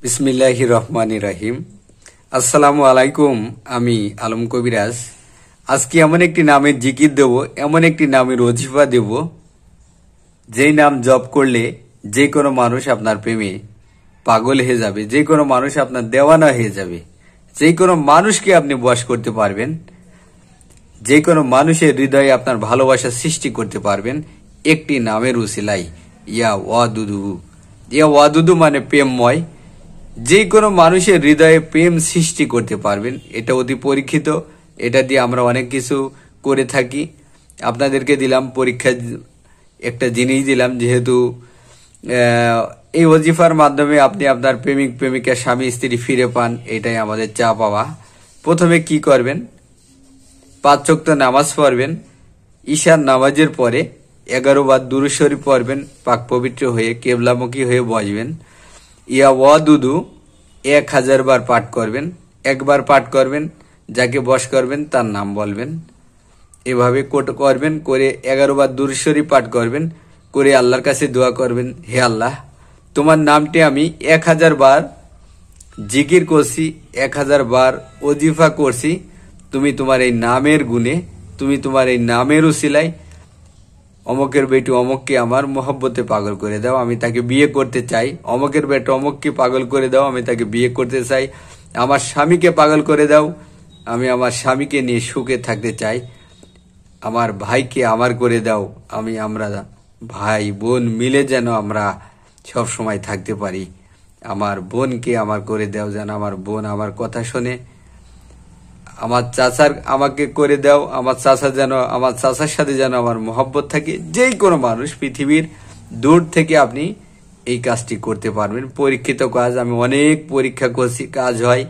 বিসমিল্লাহির রহমানির রহিম। আসসালামু আলাইকুম। আমি আলম কবিরাজ। আজকে এমন একটি নামের জিকির দেব, এমন একটি নামের ওজিফা দেব, যেই নাম জপ করলে যে কোনো মানুষ আপনার প্রেমে পাগল হয়ে যাবে, যে কোনো মানুষ আপনার দেওয়ানা হয়ে যাবে, যে কোনো মানুষকে আপনি বশ করতে পারবেন, যে কোনো মানুষের হৃদয়ে আপনার ভালোবাসা সৃষ্টি করতে পারবেন একটি নামের উসিলাই। ইয়া ওয়াদুদু। ইয়া ওয়াদুদু মানে প্রেমময়। যে কোনো মানুষের হৃদয়ে প্রেম সৃষ্টি করতে পারবেন। এটা অতি পরীক্ষিত। এটা দিয়ে আমরা অনেক কিছু করে থাকি। আপনাদেরকে দিলাম পরীক্ষা, একটা জিনিস দিলাম, যেহেতু এই ওজিফার মাধ্যমে আপনি আপনার প্রেমিক প্রেমিকা স্বামী স্ত্রী ফিরে পান, এটাই আমাদের চা পাওয়া। প্রথমে কি করবেন? 5 ওয়াক্ত নামাজ পড়বেন। ঈশার নামাজের পরে 11 বার দুরূদ শরীফ পড়বেন। পাক পবিত্র হয়ে কেবলামুখী হয়ে বসবেন। ইয়া ওয়াদুদু 1000 বার পাঠ করবেন। একবার পাঠ করবেন, যাকে বশ করবেন তার নাম বলবেন। এভাবে করবেন, করে 11 বার দুরূদ শরীফ পাঠ করবেন, করে আল্লাহর কাছে দোয়া করবেন, হে আল্লাহ, তোমার নামটি আমি 1000 বার জিকির করছি, 1000 বার ওজিফা করছি। তুমি তোমার এই নামের গুণে, তুমি তোমার এই নামের উসিলায় অমকের বেটি অমককে আমার মোহব্বতে পাগল করে দাও, আমি তাকে বিয়ে করতে চাই। অমকের বেটা অমককে পাগল করে দাও, আমি তাকে বিয়ে করতে চাই। আমার স্বামীকে পাগল করে দাও, আমি আমার স্বামীকে নিয়ে সুখে থাকতে চাই। আমার ভাইকে আমার করে দাও, আমরা ভাই বোন মিলে যেন আমরা সব সময় থাকতে পারি। আমার বোনকে আমার করে দাও, যেন আমার বোন আমার কথা শোনে। আমার চাচার আমাকে করে দাও, আমার চাচা যেন, আমার চাচার সাথে যেন আমার মহব্বত থাকে। যে কোনো মানুষ পৃথিবীর দূর থেকে আপনি এই কাজটি করতে পারবেন। পরীক্ষিত কাজ, আমি অনেক পরীক্ষা করছি, কাজ হয়।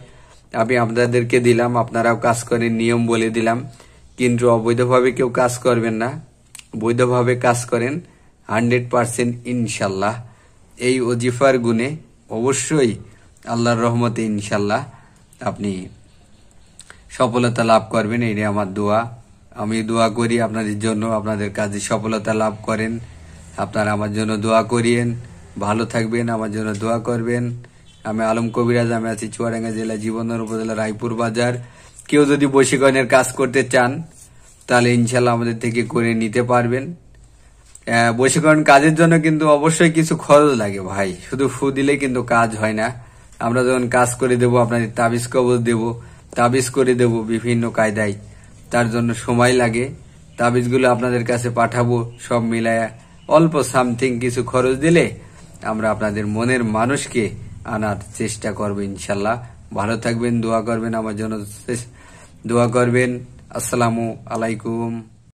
আমি আপনাদেরকে দিলাম, আপনারাও কাজ করেন, নিয়ম বলে দিলাম। কিন্তু অবৈধভাবে কেউ কাজ করবেন না, বৈধভাবে কাজ করেন। 100% ইনশাল্লাহ এই ওজিফার গুণে অবশ্যই আল্লাহর রহমতে ইনশাল্লাহ আপনি সফলতা লাভ করবেন। এই আমার দোয়া। আমি দোয়া করি আপনাদের জন্য, আপনাদের কাজে সফলতা লাভ করেন। আপনারা আমার জন্য দোয়া করিয়েন, ভালো থাকবেন, আমার জন্য দোয়া করবেন। আমি আলম কবিরাজ। আমি আছি চুয়াডাঙ্গা জেলা জীবননগর উপজেলা রায়পুর বাজার। কেউ যদি বশীকরণের কাজ করতে চান তাহলে ইনশাল্লাহ আমাদের থেকে করে নিতে পারবেন। বশীকরণ কাজের জন্য কিন্তু অবশ্যই কিছু খরচ লাগে ভাই, শুধু ফু দিলে কিন্তু কাজ হয় না। আমরা যখন কাজ করে দেব, আপনাদের তাবিজ কবজ দেব, তাবিজ করে দেব বিভিন্ন কায়দায়, তার জন্য সময় লাগে। তাবিজগুলো আপনাদের কাছে পাঠাবো, সব মিলায় অল্প সামথিং কিছু খরচ দিলে আমরা আপনাদের মনের মানুষকে আনার চেষ্টা করবো ইনশাল্লাহ। ভালো থাকবেন, দোয়া করবেন, আমার জন্য দোয়া করবেন। আসসালামু আলাইকুম।